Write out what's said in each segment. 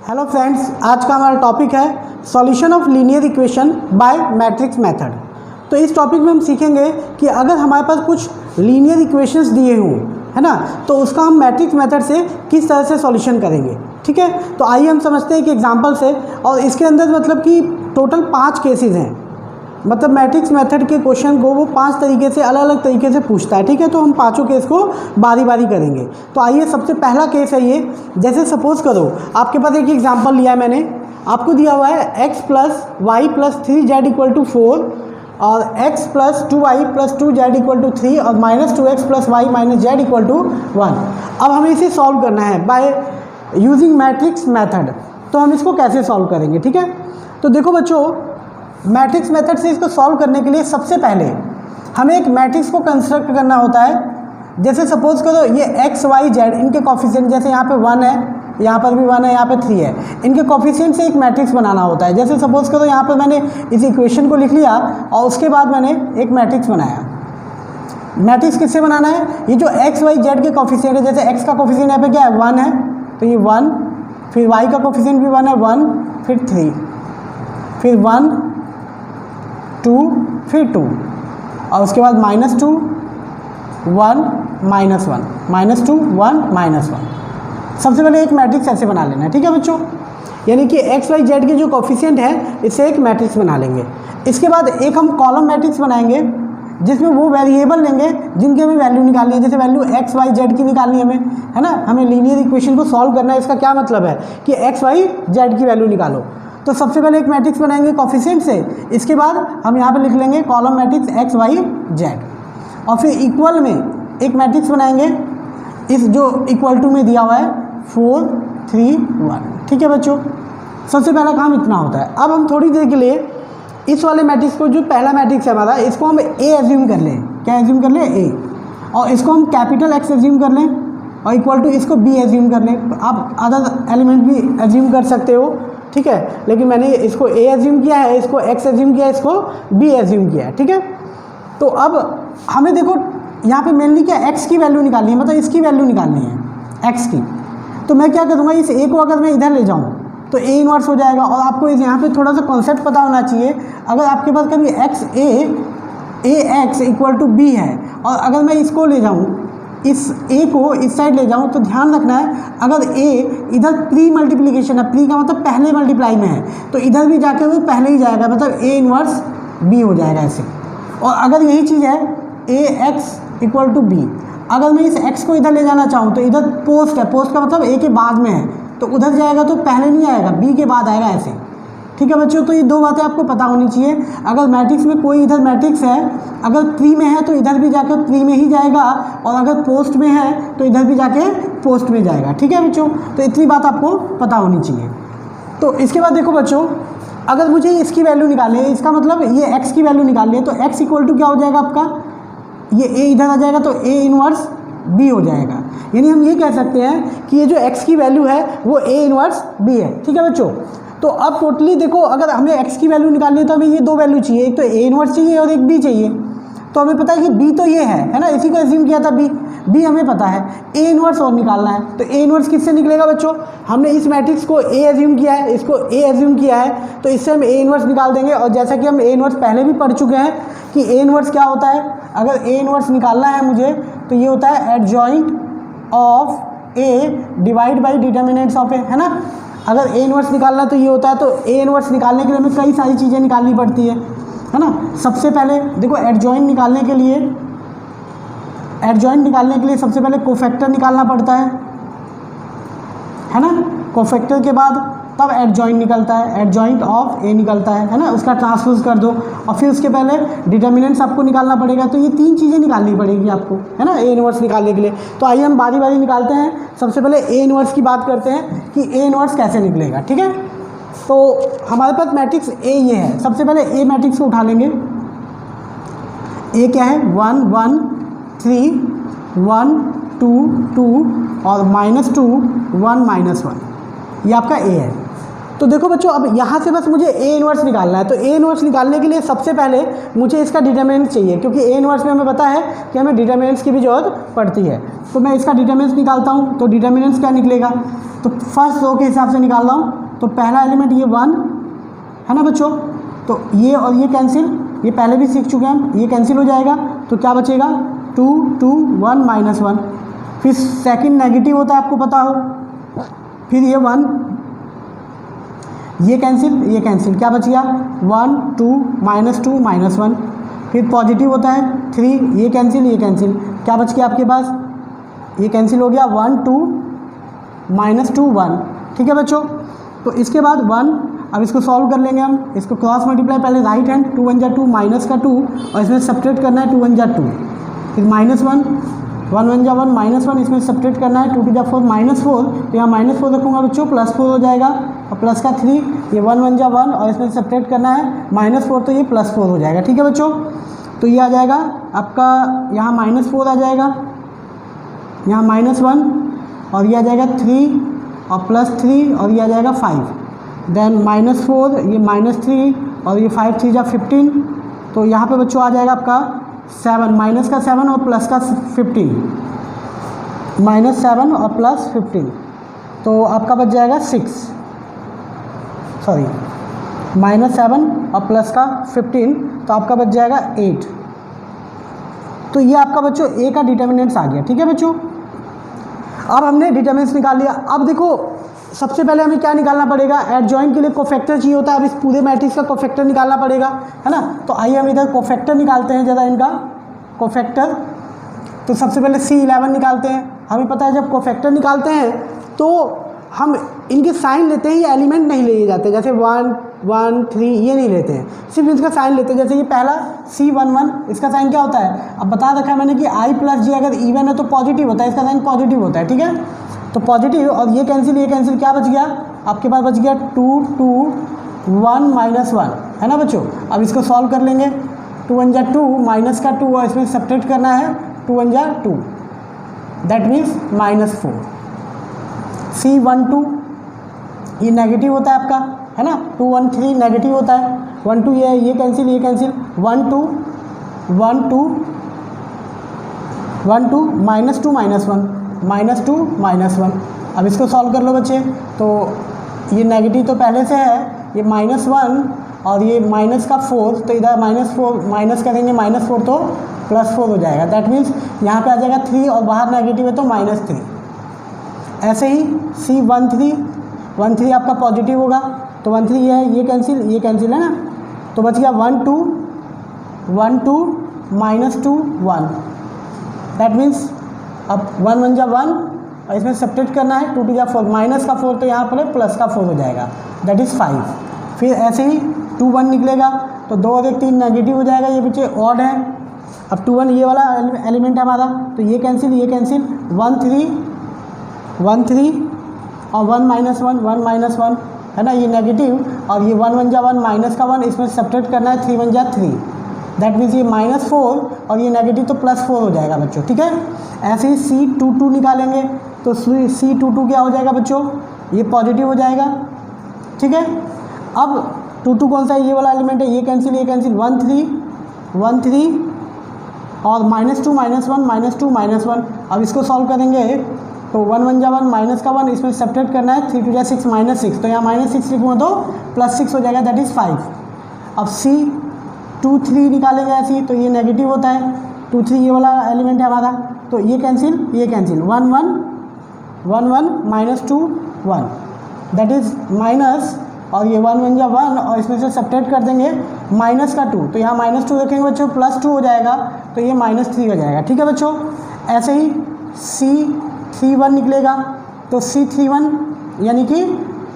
Hello friends, आज का हमारा टॉपिक है solution of linear equation by matrix method. तो इस टॉपिक में हम सीखेंगे कि अगर हमारे पास कुछ लीनियर इक्वेशंस दिए हों, है ना, तो उसका हम मैट्रिक्स मेथड से किस तरह से सॉल्यूशन करेंगे। ठीक है, तो आइए हम समझते हैं कि एग्जांपल से, और इसके अंदर मतलब कि टोटल 5 केसेस हैं। मतलब मैट्रिक्स मेथड के क्वेश्चन को वो 5 तरीके से अलग अलग तरीके से पूछता है। ठीक है, तो हम पांचों केस को बारी बारी करेंगे। तो आइए, सबसे पहला केस है ये। जैसे सपोज करो आपके पास एक एग्जांपल लिया है मैंने, आपको दिया हुआ है x plus Y plus 3z equal to 4 और x plus 2y plus 2z equal to 3 और minus 2x plus Y minus Z equal to 1। अब हमें इसे सॉल्व करना है बाय यूजिंग मैट्रिक्स मेथड। तो हम इसको कैसे सॉल्व करेंगे। ठीक है, तो देखो बच्चों, मैट्रिक्स मेथड से इसको सॉल्व करने के लिए सबसे पहले हमें एक मैट्रिक्स को कंस्ट्रक्ट करना होता है। जैसे सपोज करो ये x y z इनके कॉफिशिएंट, जैसे यहाँ पे 1 है, यहाँ पर भी 1 है, यहाँ पे 3 है, इनके कॉफिशिएंट से एक मैट्रिक्स बनाना होता है। जैसे सपोज करो यहाँ पे मैंने इस इक्वेशन को लिख लिया और उसके बाद मैंने एक मैट्रिक्स बनाया। मैट्रिक्स किससे बनाना है? ये जो x y z के कॉफिशिएंट है, जैसे x का कॉफिशिएंट यहाँ पे क्या है 1 है, तो ये 1, फिर y का कॉफिशिएंट भी 1 है, 1, फिर 3, फिर 1, 2, फिर 2 और उसके बाद माइनस 2, 1, माइनस 1, माइनस 2, 1, माइनस 1। सबसे पहले एक मैट्रिक्स ऐसे बना लेना है। ठीक है बच्चों, यानी कि x y z के जो कॉफिशिएंट है इससे एक मैट्रिक्स बना लेंगे। इसके बाद एक हम कॉलम मैट्रिक्स बनाएंगे जिसमें वो वेरिएबल लेंगे जिनकी हमें वैल्यू निकालनी है। जैसे वैल्यू x y z की निकालनी है हमें, है ना, हमें लीनियर इक्वेशन को सॉल्व करना है। इसका क्या मतलब है कि x y z की वैल्यू निकालो। तो सबसे पहले एक मैट्रिक्स बनाएंगे कॉफिशिएंट से, इसके बाद हम यहाँ पे लिख लेंगे column matrix x y z, और फिर इक्वल में एक मैट्रिक्स बनाएंगे इस जो इक्वल टू में दिया हुआ है 4 3 1। ठीक है बच्चों, सबसे पहला काम इतना होता है। अब हम थोड़ी देर के लिए इस वाले मैट्रिक्स को, जो पहला मैट्रिक्स है हमारा, इसको हम a एज्यूम कर लें। क्या एज्यूम कर लें? a। और इसको हम कैपिटल X एज्यूम कर लें और इक्वल टू इसको b एज्यूम कर लें। आप अदर एलिमेंट भी एज्यूम कर सकते हो, ठीक है, लेकिन मैंने इसको a एज्यूम किया है, इसको x एज्यूम किया है, इसको b एज्यूम किया है। ठीक है, तो अब हमें देखो यहाँ पे मेनली क्या x की वैल्यू निकालनी है, मतलब इसकी वैल्यू निकालनी है x की। तो मैं क्या करूँगा, इस a को अगर मैं इधर ले जाऊँ तो a इनवर्स हो जाएगा। और आपको यहाँ पे थोड़ा सा कॉन्सेप्ट पता होना चाहिए। अगर आपके पास कभी ax इक्वल टू b है और अगर मैं इसको ले जाऊँ, इस a को इस साइड ले जाऊँ, तो ध्यान रखना है अगर a इधर प्री मल्टीप्लिकेशन है, प्री का मतलब पहले मल्टीप्लाई में है, तो इधर भी जाके वो पहले ही जाएगा, मतलब a इनवर्स b हो जाएगा ऐसे। और अगर यही चीज़ है ax इक्वल टू b, अगर मैं इस x को इधर ले जाना चाहूँ तो इधर पोस्ट है, पोस्ट का मतलब a के बाद में है, तो उधर जाएगा तो पहले नहीं आएगा, b के बाद आएगा ऐसे। ठीक है बच्चों, तो ये दो बातें आपको पता होनी चाहिए। अगर मैट्रिक्स में कोई इधर मैट्रिक्स है, अगर प्री में है तो इधर भी जाकर प्री में ही जाएगा, और अगर पोस्ट में है तो इधर भी जाके पोस्ट में जाएगा। ठीक है बच्चों, तो इतनी बात आपको पता होनी चाहिए। तो इसके बाद देखो बच्चों, अगर मुझे इसकी वैल्यू निकालनी है, इसका मतलब ये x की वैल्यू निकालनी है, तो x इक्वल टू क्या हो जाएगा आपका, ये a इधर आ जाएगा तो a इनवर्स b हो जाएगा। यानी हम ये कह सकते हैं कि ये जो x की वैल्यू है वो a इनवर्स b है। ठीक है बच्चों, तो अब टोटली देखो, अगर हमें x की वैल्यू निकालनी है तो हमें ये दो वैल्यू चाहिए, एक तो a इनवर्स चाहिए और एक b चाहिए। तो हमें पता है कि b तो ये है ना, इसी को एज्यूम किया था b हमें पता है, a इनवर्स और निकालना है। तो a इनवर्स किससे निकलेगा बच्चों? हमने इस मैट्रिक्स को a एज्यूम किया है, इसको a एज्यूम किया है, तो इससे हम a इनवर्स निकाल देंगे। और जैसा कि हम a इनवर्स पहले भी पढ़ चुके हैं कि a इनवर्स क्या होता है, अगर a इनवर्स निकालना है मुझे तो ये होता है adjoint of a divide by determinants of a, है ना। अगर a इनवर्स निकालना तो ये होता है, तो a इनवर्स निकालने के लिए हमें कई सारी चीज़ें निकालनी पड़ती है ना। सबसे पहले देखो, एडजॉइंट निकालने के लिए सबसे पहले कोफैक्टर निकालना पड़ता है ना। कोफैक्टर के बाद तब एडजॉइंट निकलता है, एडजॉइंट ऑफ a निकलता है ना, उसका ट्रांसपोज कर दो, और फिर उसके पहले डिटर्मिनेंट्स आपको निकालना पड़ेगा। तो ये 3 चीज़ें निकालनी पड़ेगी आपको, है ना, a इनवर्स निकालने के लिए। तो आइए हम बारी बारी निकालते हैं। सबसे पहले a इनवर्स की बात करते हैं कि a इनवर्स कैसे निकलेगा। ठीक है, तो हमारे पास मैट्रिक्स a ये है। सबसे पहले a मैट्रिक्स को उठा लेंगे। a क्या है 1 1 3 1 2 2 और -2 1 -1, ये आपका a है। तो देखो बच्चों, अब यहाँ से बस मुझे a इनवर्स निकालना है। तो a इनवर्स निकालने के लिए सबसे पहले मुझे इसका डिटर्मिनेंट चाहिए, क्योंकि a इनवर्स में हमें पता है कि हमें डिटर्मिनेंट्स की भी ज़रूरत पड़ती है। तो मैं इसका डिटर्मिनेंट्स निकालता हूँ। तो डिटर्मिनेंट्स क्या निकलेगा, तो फर्स्ट रो के हिसाब से निकाल रहा हूँ। तो पहला एलिमेंट ये 1 है ना बच्चों, तो ये और ये कैंसिल, ये पहले भी सीख चुके हैं हम, ये कैंसिल हो जाएगा। तो क्या बचेगा 2 2 1 -1। फिर सेकंड नेगेटिव होता है, आपको पता हो। फिर ये 1, ये कैंसिल, क्या बच गया 1 2 -2 -1। फिर पॉजिटिव होता है 3, ये कैंसिल, क्या बच गया आपके पास, ये कैंसिल हो गया 1 2 -2 1। ठीक है बच्चों। तो इसके बाद 1, अब इसको सॉल्व कर लेंगे हम। इसको क्रॉस मल्टीप्लाई, पहले राइट हैंड 2 1 जा 2 माइनस का 2 और इसमें सब्ट्रैक्ट करना है 2 1 जा 2। फिर -1 1 1 जा 1 -1, इसमें सब्ट्रैक्ट करना है 2 2 जा 4 -4। तो यहाँ -4 रखूँगा बच्चों, +4 हो जाएगा और प्लस का 3, ये 1 1 जा 1 और इसमें सब्ट्रैक्ट करना है -4, तो ये +4 हो जाएगा। ठीक है बच्चों। तो ये आ जाएगा आपका, यहाँ -4 आ जाएगा, यहाँ -1 और ये आ जाएगा 3 और +3 और ये आ जाएगा 5। देन -4, ये -3 और ये 5 3 जा 15। तो यहाँ पे बच्चों आ जाएगा आपका 7, माइनस का 7 और प्लस का 15, -7 और +15, तो आपका बच जाएगा 6, सॉरी -7 और प्लस का 15, तो आपका बच जाएगा 8। तो ये आपका बच्चों ए का डिटर्मिनेंट्स आ गया। ठीक है बच्चों। अब हमने डिटर्मिनेंट्स निकाल लिया। अब देखो सबसे पहले हमें क्या निकालना पड़ेगा, एडजॉइंट के लिए कोफैक्टर चाहिए होता है। अब इस पूरे मैट्रिक्स का कोफैक्टर निकालना पड़ेगा, है ना। तो आइए हम इधर कोफैक्टर निकालते हैं ज़रा, इनका कोफैक्टर। तो सबसे पहले C11 निकालते हैं। हमें पता है जब कोफैक्टर निकालते हैं तो हम इनके साइन लेते हैं, ये एलिमेंट नहीं लिए जाते, जैसे 1 1 3 ये नहीं लेते हैं, सिर्फ इसका साइन लेते हैं। जैसे ये पहला C11, इसका साइन क्या होता है, अब बता रखा है मैंने कि I + J अगर इवन है तो पॉजिटिव होता है, इसका साइन पॉजिटिव होता है। ठीक है, तो पॉजिटिव, और ये कैंसिल, क्या बच गया आपके पास, बच गया 2 2 1 -1, है ना बच्चों। अब इसको सॉल्व कर लेंगे, 2 1 जा 2 माइनस का 2 और इसमें सब्ट्रैक्ट करना है 2 1 जा 2, दैट मीन्स -4। C12 ये नेगेटिव होता है आपका, है ना। 2 1 3 नेगेटिव होता है, 1 2 ये कैंसिल, 1 2 1 2 1 2 -2 -1। अब इसको सॉल्व कर लो बच्चे। तो ये नेगेटिव तो पहले से है, ये -1 और ये माइनस का 4, तो इधर -4 माइनस करेंगे, -4 तो +4 हो जाएगा। दैट मीन्स यहाँ पे आ जाएगा 3 और बाहर नेगेटिव है तो -3। ऐसे ही C13 आपका पॉजिटिव होगा, तो 1 3 ये है, ये कैंसिल है ना। तो बच गया 1 2 -2 1। दैट मीन्स अब 1 1 जा 1 और इसमें सब्ट्रैक्ट करना है 2 2 जा 4, माइनस का 4 तो यहाँ पर प्लस का 4 हो जाएगा, दैट इज़ 5। फिर ऐसे ही 2 1 निकलेगा, तो 2 और 1 3 नेगेटिव हो जाएगा, ये बच्चे ऑड है। अब 2 1 ये वाला एलिमेंट है हमारा, तो ये कैंसिल 1 3 और 1 -1 है ना, ये नेगेटिव, और ये 1 1 जा 1 माइनस का 1, इसमें सब्ट्रैक्ट करना है 3 1 जा 3, दैट मीन्स ये -4 और ये नेगेटिव तो +4 हो जाएगा बच्चों। ठीक है, ऐसे ही C22 निकालेंगे, तो C22 क्या हो जाएगा बच्चों, ये पॉजिटिव हो जाएगा। ठीक है, अब 2 कौन सा है, ये वाला एलिमेंट है, ये कैंसिल 1 3 और -2 -1 -1। अब इसको सॉल्व करेंगे, तो 1 1 जा 1 माइनस का 1, इसमें सब्ट्रैक्ट करना है 3 2 जा 6 -6, तो यहाँ -6 लिखूँगा तो +6 हो जाएगा, दैट इज़ 5। अब C23 निकालेंगे ऐसे ही, तो ये नेगेटिव होता है, 2 3 ये वाला एलिमेंट है हमारा, तो ये कैंसिल 1 1 -2 1, दैट इज़ माइनस, और ये 1 1 जा 1 और इसमें से सब्ट्रैक्ट कर देंगे माइनस का 2, तो यहाँ -2 रखेंगे बच्चों, +2 हो जाएगा, तो ये -3 हो जाएगा। ठीक है बच्चों, ऐसे ही C31 निकलेगा, तो C31 यानी कि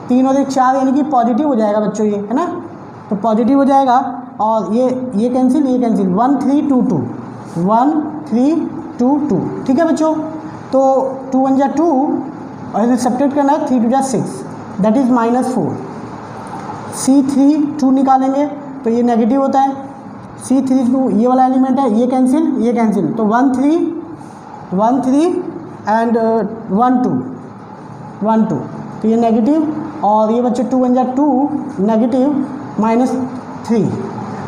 3 और 1 4, यानी कि पॉजिटिव हो जाएगा बच्चों, ये है ना, तो पॉजिटिव हो जाएगा। और ये कैंसिल 1 3 2 2 1 3 2 2। ठीक है बच्चों, तो 2 1 जा 2 और इसे सब्ट्रैक्ट करना है 3 2 जा 6, दैट इज़ -4। C32 निकालेंगे, तो ये नेगेटिव होता है, C32 ये वाला एलिमेंट है, ये कैंसिल, तो 1 3 एंड 1 2, तो ये नेगेटिव, और ये बच्चे 2 1 जा 2 नेगेटिव -3,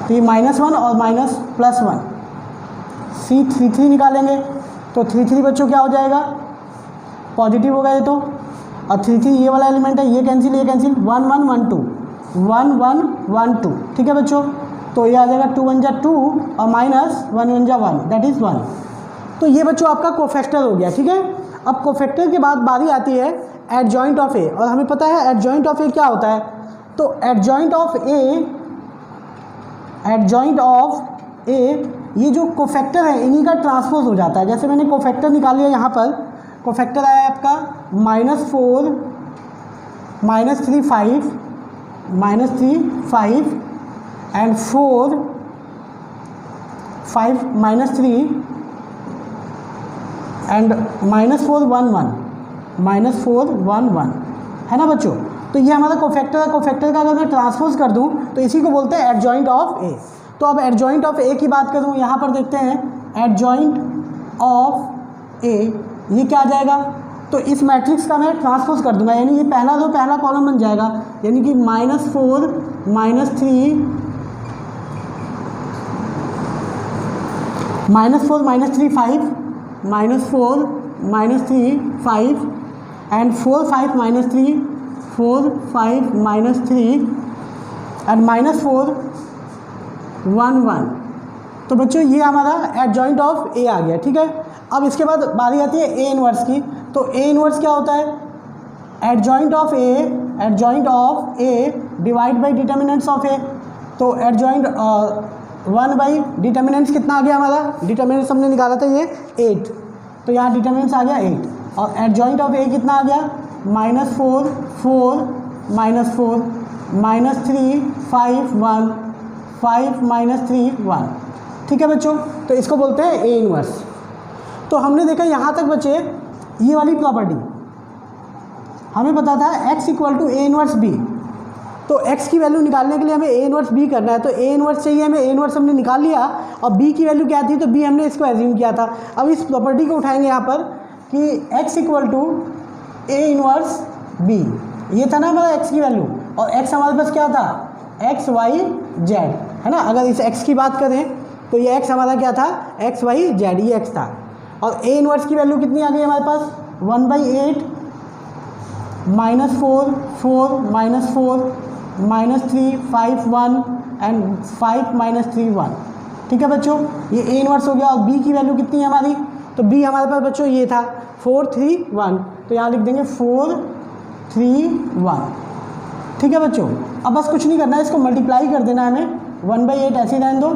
तो ये -1 और +1। C33 निकालेंगे, तो 3 3 बच्चों क्या हो जाएगा, पॉजिटिव होगा ये, तो और 3 3 ये वाला एलिमेंट है, ये कैंसिल 1 1 1 2 1 1 1 2। ठीक है बच्चों, तो ये आ जाएगा 2 1 जा 2 और माइनस 1 1 जा 1 दैट इज़ 1। तो ये बच्चों आपका कोफैक्टर हो गया। ठीक है, अब कोफैक्टर के बाद बारी आती है एडजॉइंट ऑफ ए, और हमें पता है एडजॉइंट ऑफ ए क्या होता है। तो एडजॉइंट ऑफ ए ये जो कोफैक्टर है इन्हीं का ट्रांसपोज हो जाता है। जैसे मैंने कोफैक्टर निकाल लिया, यहाँ पर कोफैक्टर आया आपका -4 -3 5 एंड 4 5 -3 एंड -4 1 1 है ना बच्चों। तो ये हमारा कोफैक्टर है। कोफैक्टर का अगर मैं ट्रांसपोज कर दूं तो इसी को बोलते हैं एडजॉइंट ऑफ ए। तो अब एडजॉइंट ऑफ ए की बात करूं, यहाँ पर देखते हैं एडजॉइंट ऑफ ए ये क्या आ जाएगा। तो इस मैट्रिक्स का मैं ट्रांसपोज कर दूंगा, यानी ये पहला कॉलम बन जाएगा, यानी कि -4 -3 -4 -3 5 -4 -3 5 एंड 4 5 -3 4 5 -3 एंड -4 1 1। तो बच्चों ये हमारा एडजॉइंट ऑफ ए आ गया। ठीक है, अब इसके बाद बारी आती है ए इनवर्स की। तो ए इनवर्स क्या होता है, adjoint of A divide by determinants of A. तो एडजॉइंट 1 बाई डिटर्मिनेंट्स कितना आ गया हमारा, डिटर्मिनेंट्स हमने निकाला था ये 8, तो यहाँ डिटर्मिनेंट्स आ गया 8 और एडजॉइंट ऑफ ए कितना आ गया -4 4 -4 -3 5 1 5 -3 1। ठीक है बच्चों, तो इसको बोलते हैं ए इनवर्स। तो हमने देखा यहाँ तक बचे ये वाली प्रॉपर्टी, हमें पता था x = ए इनवर्स बी। तो x की वैल्यू निकालने के लिए हमें ए इनवर्स बी करना है, तो ए इनवर्स चाहिए हमें, ए इनवर्स हमने निकाल लिया और b की वैल्यू क्या थी, तो b हमने इसको एज्यूम किया था। अब इस प्रॉपर्टी को उठाएंगे यहाँ पर कि x = ए इनवर्स b, ये था ना हमारा x की वैल्यू, और x हमारे पास क्या था x y z, है ना। अगर इस x की बात करें तो ये x हमारा क्या था x y z, ये x था। और ए इनवर्स की वैल्यू कितनी आ गई हमारे पास 1/8 -4 4 -4 -3 5 1 एंड 5 -3 1। ठीक है बच्चों, ये ए इनवर्स हो गया। और बी की वैल्यू कितनी है हमारी, तो बी हमारे पास बच्चों ये था 4 3 1, तो यहाँ लिख देंगे 4 3 1। ठीक है बच्चों, अब बस कुछ नहीं करना है, इसको मल्टीप्लाई कर देना है हमें, 1/8 ऐसे ही रहने दो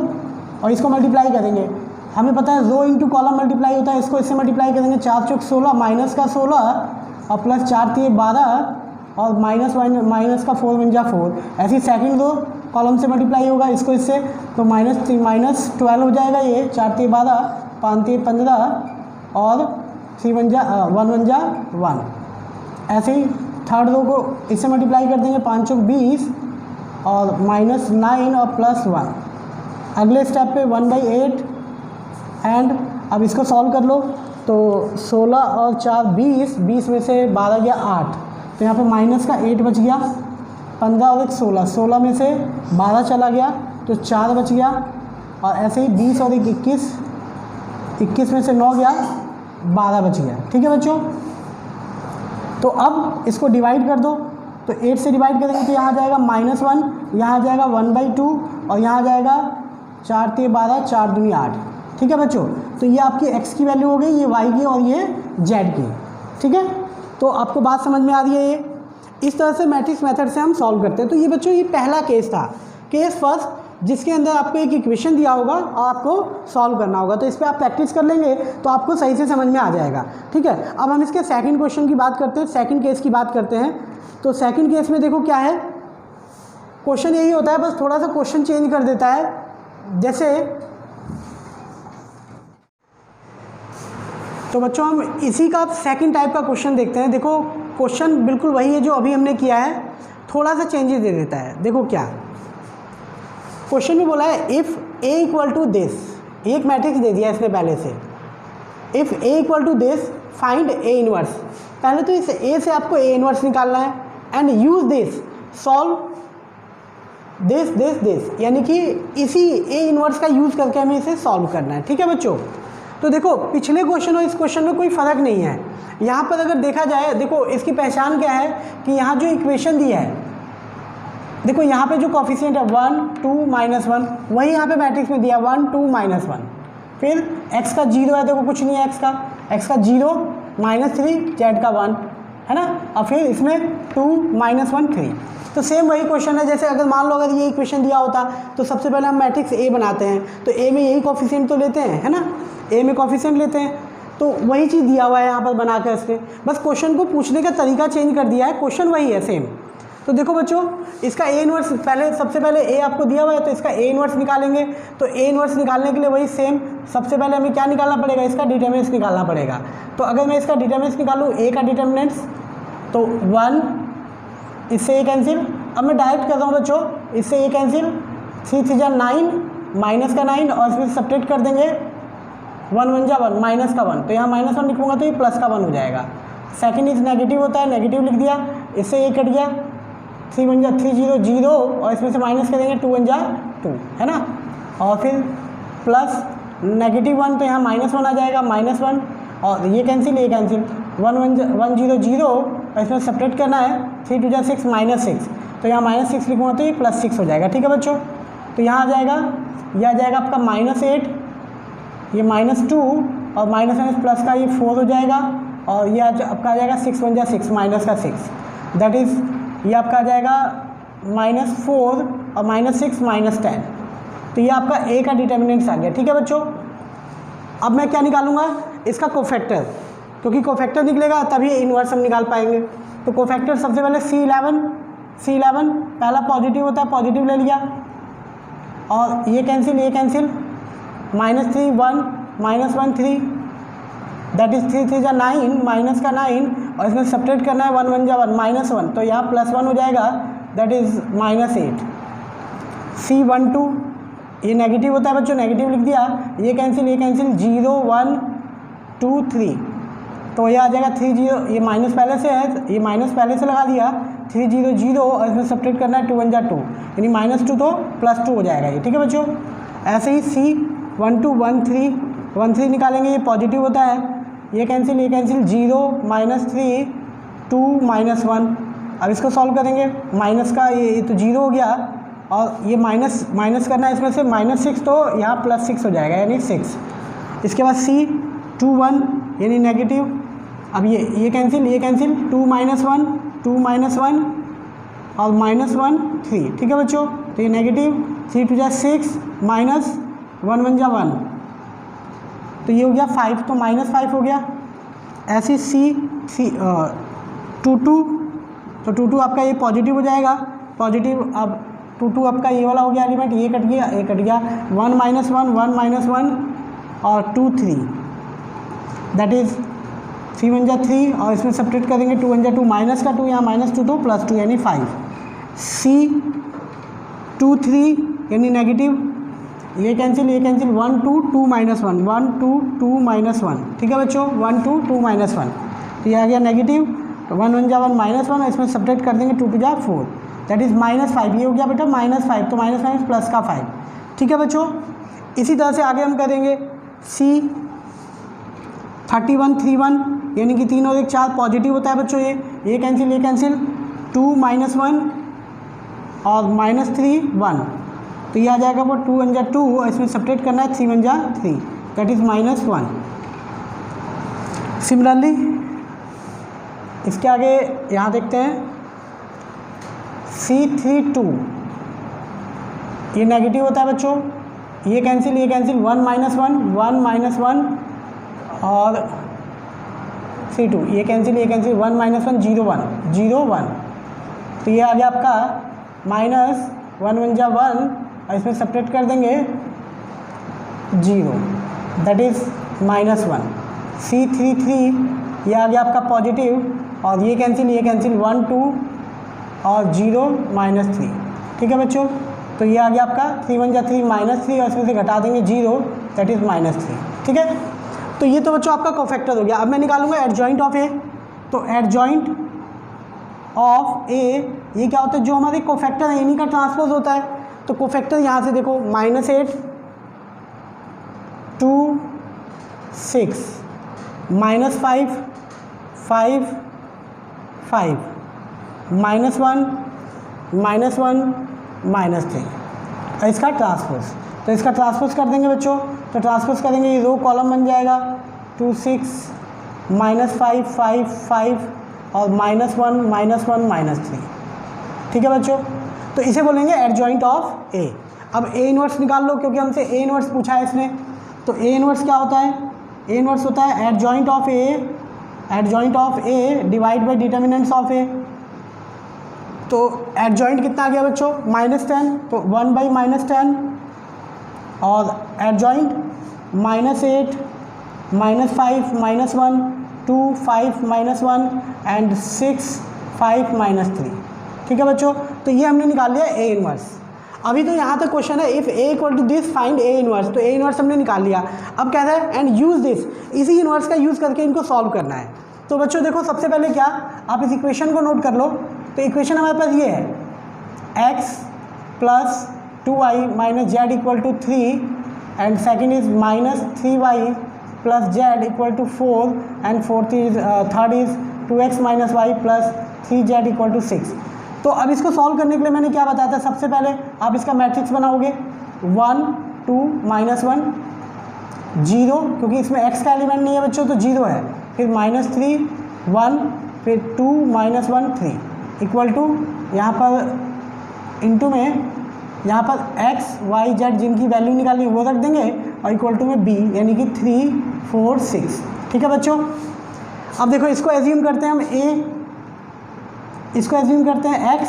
और इसको मल्टीप्लाई करेंगे। हमें पता है रो इंटू कॉलम मल्टीप्लाई होता है, इसको इससे मल्टीप्लाई करेंगे 4 चौक 16 माइनस का 16 और प्लस 4 3 12 और माइनस का 4 1 जा 4। ऐसे ही सेकंड रो कॉलम से मल्टीप्लाई होगा इसको इससे, तो -12 हो जाएगा, ये 4 3 12 5 3 15 और 3 1 जा 1। ऐसे ही थर्ड रो को इससे मल्टीप्लाई कर देंगे 5 चौक 20 और -9 और प्लस 1। अगले स्टेप पे 1/8 एंड अब इसको सॉल्व कर लो, तो 16 और 4 20, 20 में से 12 गया 8, तो यहाँ पे माइनस का 8 बच गया, 15 और 1 16, 16 में से 12 चला गया तो 4 बच गया, और ऐसे ही 20 और 1 21, 21 में से 9 गया 12 बच गया। ठीक है बच्चों, तो अब इसको डिवाइड कर दो, तो 8 से डिवाइड करेंगे तो यहाँ आ जाएगा -1, यहाँ आ जाएगा 1/2 और यहाँ आ जाएगा 4 3 12 4 दूनी 8। ठीक है बच्चों, तो ये आपकी x की वैल्यू हो गई, ये y की और ये z की। ठीक है, तो आपको बात समझ में आ रही है। ये इस तरह से मैट्रिक्स मेथड से हम सॉल्व करते हैं। तो ये बच्चों ये पहला केस था, केस फर्स्ट, जिसके अंदर आपको एक इक्वेशन दिया होगा और आपको सॉल्व करना होगा। तो इस पर आप प्रैक्टिस कर लेंगे तो आपको सही से समझ में आ जाएगा। ठीक है, अब हम इसके सेकंड क्वेश्चन की बात करते हैं, सेकंड केस की बात करते हैं। तो सेकंड केस में देखो क्या है, क्वेश्चन यही होता है, बस थोड़ा सा क्वेश्चन चेंज कर देता है। जैसे तो बच्चों हम इसी का सेकंड टाइप का क्वेश्चन देखते हैं। देखो क्वेश्चन बिल्कुल वही है जो अभी हमने किया है, थोड़ा सा चेंजेस दे देता है। देखो क्या क्वेश्चन में बोला है, इफ़ ए = दिस, एक मैट्रिक्स दे दिया इसने पहले से, if A = this find A inverse. पहले तो इस ए से आपको ए इनवर्स निकालना है and use this solve this, यानी कि इसी ए इनवर्स का यूज़ करके हमें इसे सॉल्व करना है। ठीक है बच्चों, तो देखो पिछले क्वेश्चन और इस क्वेश्चन में कोई फ़र्क नहीं है। यहाँ पर अगर देखा जाए, देखो इसकी पहचान क्या है कि यहाँ जो इक्वेशन दिया है, देखो यहाँ पे जो कॉफिशिएंट है 1 2 -1, वही यहाँ पे मैट्रिक्स में दिया 1 2 -1। फिर x का 0 है, देखो कुछ नहीं है x का 0 -3 z का 1 है ना, और फिर इसमें 2 -1 3। तो सेम वही क्वेश्चन है, जैसे अगर मान लो अगर ये इक्वेशन दिया होता तो सबसे पहले हम मैट्रिक्स A बनाते हैं, तो A में यही कॉफिशिएंट तो लेते हैं, है ना, A में कॉफिशिएंट लेते हैं, तो वही चीज़ दिया हुआ है यहाँ पर बना कर इसके, बस क्वेश्चन को पूछने का तरीका चेंज कर दिया है, क्वेश्चन वही है सेम। तो देखो बच्चों, इसका A इन्वर्स पहले, सबसे पहले A आपको दिया हुआ है तो इसका A इन्वर्स निकालेंगे। तो A इन्वर्स निकालने के लिए वही सेम, सबसे पहले हमें क्या निकालना पड़ेगा, इसका डिटर्मिनेंट्स निकालना पड़ेगा। तो अगर मैं इसका डिटर्मिनेंट्स निकालूँ, A का डिटर्मिनेंट्स तो 1, इससे A कैंसिल। अब मैं डायरेक्ट कर रहा हूँ बच्चों, इससे A कैंसिल, 3 3 जा 9, माइनस का 9 और इसमें सब्ट्रैक्ट कर देंगे 1 1 जा 1, माइनस का 1, तो यहाँ -1 लिखूँगा तो ये प्लस का 1 हो जाएगा। सेकंड इज नेगेटिव होता है, नेगेटिव लिख दिया, इससे A कट गया, 3 1 जा 3 0 0 और इसमें से माइनस करेंगे 2 1 जा 2, है ना, और फिर प्लस -1 तो यहाँ -1 आ जाएगा, -1 और ये कैंसिल 1 1 0 0 और इसमें सब्ट्रैक्ट करना है, 3 2 जा 6 -6, तो यहाँ -6 लिखूँगा तो ये +6 हो जाएगा। ठीक है बच्चों, तो यहाँ आ जाएगा, यह आ जाएगा आपका -8, ये -2 और माइनस प्लस का ये 4 हो जाएगा, और ये आपका आ जाएगा 6 1 जा 6 माइनस का 6, दैट इज़ ये आपका आ जाएगा -4 और -6 -10। तो ये आपका A का डिटर्मिनेंट्स आ गया। ठीक है बच्चों, अब मैं क्या निकालूंगा, इसका कोफैक्टर, क्योंकि कोफैक्टर निकलेगा तभी इन्वर्स हम निकाल पाएंगे। तो कोफैक्टर सबसे पहले C11 पहला पॉजिटिव होता है, पॉजिटिव ले लिया, और ये कैंसिल -3 1 -1 3, दैट इज 3 3 जा 9, माइनस का 9 और इसमें सब्ट्रैक्ट करना है 1 1 जा 1 -1, तो यहाँ +1 हो जाएगा, दैट इज़ -8। C12 ये नेगेटिव होता है बच्चों, नेगेटिव लिख दिया, ये कैंसिल 0 1 2 3, तो ये आ जाएगा 3 0, ये माइनस पहले से है, ये माइनस पहले से लगा दिया, 3 0 0 और इसमें सब्ट्रैक्ट करना है 2 1 जा 2, यानी -2 तो +2 हो जाएगा ये। ठीक है बच्चों, ऐसे ही C12 1 3 निकालेंगे, ये पॉजिटिव होता है, ये कैंसिल 0 -3 2 -1। अब इसको सॉल्व करेंगे, माइनस का ये तो 0 हो गया, और ये माइनस करना है इसमें से -6, तो यहाँ +6 हो जाएगा, यानी 6। इसके बाद C21 यानी नेगेटिव, अब ये कैंसिल 2 -1 2 -1 और -1 3। ठीक है बच्चों, तो ये नेगेटिव, 3 2 जा 6 माइनस 1 1 जा 1, तो ये हो गया 5, तो -5 हो गया। ऐसे C22, तो 22 आपका ये पॉजिटिव हो जाएगा, पॉजिटिव, अब 22 आपका ये वाला हो गया एलिमेंट, ये कट गया 1 -1 और 2 3, दैट इज़ 3 1 जा 3 और इसमें सब्ट्रैक्ट करेंगे 2 1 जा 2, माइनस का 2, यहाँ -2 तो +2 यानी 5। C23 यानी नेगेटिव, ये कैंसिल 1 2 2 -1 1 2 2 -1। ठीक है बच्चों, 1 2 2 -1, तो ये आ गया नेगेटिव, 1 1 जा 1 -1 इसमें सब्ट्रैक्ट कर देंगे 2 2 जा 4, दैट इज़ -5। ये हो गया बेटा -5, तो -5 प्लस का 5। ठीक है बच्चों, इसी तरह से आगे हम करेंगे C31 31 यानी कि 3 और 1 4, पॉजिटिव होता है बच्चों, ये कैंसिल 2 -1 और -3 1, तो ये आ जाएगा वो 2 1 जा 2 और इसमें सब्ट्रैक्ट करना है 3 1 जा 3, दैट इज़ -1। सिमिलरली इसके आगे यहाँ देखते हैं C32, ये नेगेटिव होता है बच्चों, ये कैंसिल 1 -1 और C2, ये कैंसिल 1 -1 0 1, तो ये आ गया आपका -1 1 जा 1 और इसमें सब्ट्रैक्ट कर देंगे 0, दैट इज़ -1। C33 ये आ गया आपका पॉजिटिव और ये कैंसिल 1 2 और 0 -3। ठीक है बच्चों, तो ये आ गया आपका 3 1 जा 3 -3 और इसमें से घटा देंगे 0, दैट इज़ -3। ठीक है, तो ये तो बच्चों आपका कोफैक्टर हो गया। अब मैं निकालूंगा एडजॉइंट ऑफ ए, तो एडजॉइंट ऑफ ए ये क्या होता है, जो हमारे कोफैक्टर है इन्हीं का ट्रांसपोज होता है। तो कोफैक्टर यहाँ से देखो -8 2 6 -5 5 5 -1 -1 -3 और इसका ट्रांसपोज। तो इसका ट्रांसपोज कर देंगे बच्चों, तो ट्रांसपोज करेंगे ये रो कॉलम बन जाएगा 2 6 -5 5 5 और -1 -1 -3। ठीक है बच्चों, तो इसे बोलेंगे एडजॉइंट ऑफ ए। अब ए इनवर्स निकाल लो, क्योंकि हमसे ए इनवर्स पूछा है इसने। तो ए इनवर्स क्या होता है? ए इनवर्स होता है adjoint of A divide by determinants of A. तो एडजॉइंट कितना आ गया बच्चों? -10, तो 1/-10 और एडजॉइंट -8 -5 -1 2 5 -1 एंड 6 5 -3। ठीक है बच्चों, तो ये हमने निकाल लिया ए इनवर्स। अभी तो यहाँ तक क्वेश्चन है if A equal to this find A inverse, तो ए इनवर्स हमने निकाल लिया। अब कहता है एंड यूज़ दिस, इसी इनवर्स का यूज़ करके इनको सॉल्व करना है। तो बच्चों देखो, सबसे पहले क्या, आप इस इक्वेशन को नोट कर लो। तो इक्वेशन हमारे पास ये है x + 2y - z = 3 and second is -3y + z = 4 and third is 2x - y + 3z = 6। तो अब इसको सॉल्व करने के लिए मैंने क्या बताया था? सबसे पहले आप इसका मैट्रिक्स बनाओगे 1 2 -1 0, क्योंकि इसमें x का एलिमेंट नहीं है बच्चों, तो 0 है। फिर -3 1, फिर 2 -1 3 इक्वल टू यहाँ पर इंटू में यहाँ पर x y z जिनकी वैल्यू निकालनी है वो रख देंगे और इक्वल टू में b, यानी कि 3 4 6। ठीक है बच्चों, अब देखो इसको एज्यूम करते हैं हम a, इसको एज्यूम करते हैं x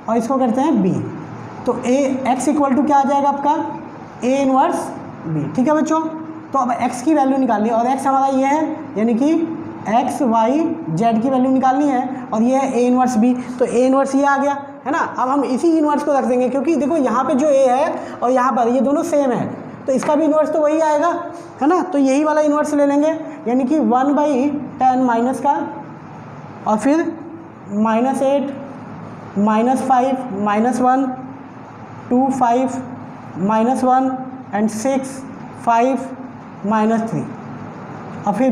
और इसको करते हैं b। तो x इक्वल टू क्या आ जाएगा आपका? a inverse b। ठीक है बच्चों, तो अब x की वैल्यू निकालनी है और x हमारा ये है, यानी कि x y z की वैल्यू निकालनी है और ये है a इनवर्स b। तो a इनवर्स ये आ गया है ना। अब हम इसी इनवर्स को रख देंगे, क्योंकि देखो यहाँ पे जो a है और यहाँ पर ये दोनों सेम है, तो इसका भी इनवर्स तो वही आएगा है ना। तो यही वाला इनवर्स ले लेंगे, यानी कि 1/10 माइनस का और फिर -8 -5 -1 2 5 -1 एंड 6 5 -3 और फिर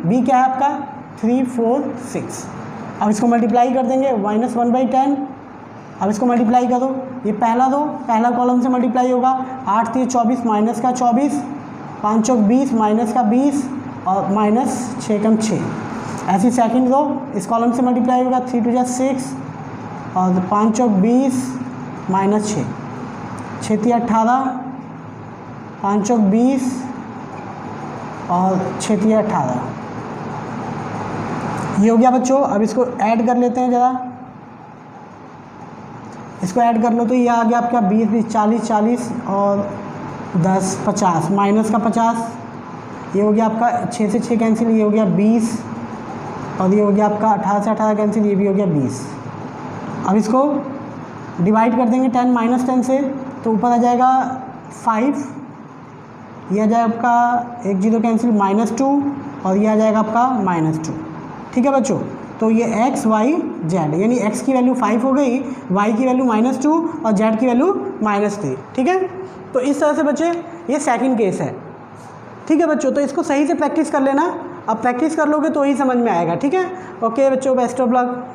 b क्या है आपका? 3 4 6। अब इसको मल्टीप्लाई कर देंगे -1/10। अब इसको मल्टीप्लाई करो, ये पहला कॉलम से मल्टीप्लाई होगा 8 3 24 माइनस का 24 5 चौक 20 माइनस का 20 और -6 कम 6। ऐसी सेकंड रो इस कॉलम से मल्टीप्लाई होगा 3 2 6 और 5 चौक 20 -6 6 3 18 5 चौक 20 और 6 3 18। ये हो गया बच्चों। अब इसको ऐड कर लेते हैं ज़रा, इसको ऐड कर लो तो ये आ गया आपका 20 20 40 40 और 10 50 माइनस का 50। ये हो गया आपका 6 से 6 कैंसिल, ये हो गया 20 और ये हो गया आपका 18 से 18 कैंसिल, ये भी हो गया 20। अब इसको डिवाइड कर देंगे 10 - 10 से, तो ऊपर आ जाएगा 5, ये आ जाएगा आपका 1 0 कैंसिल -2 और ये आ जाएगा आपका -2। ठीक है बच्चों, तो ये x y z, यानी x की वैल्यू 5 हो गई, y की वैल्यू -2 और z की वैल्यू -3। ठीक है, तो इस तरह से बच्चे ये सेकंड केस है। ठीक है बच्चों, तो इसको सही से प्रैक्टिस कर लेना। अब प्रैक्टिस कर लोगे तो ही समझ में आएगा। ठीक है, ओके बच्चों, बेस्ट ऑफ लक।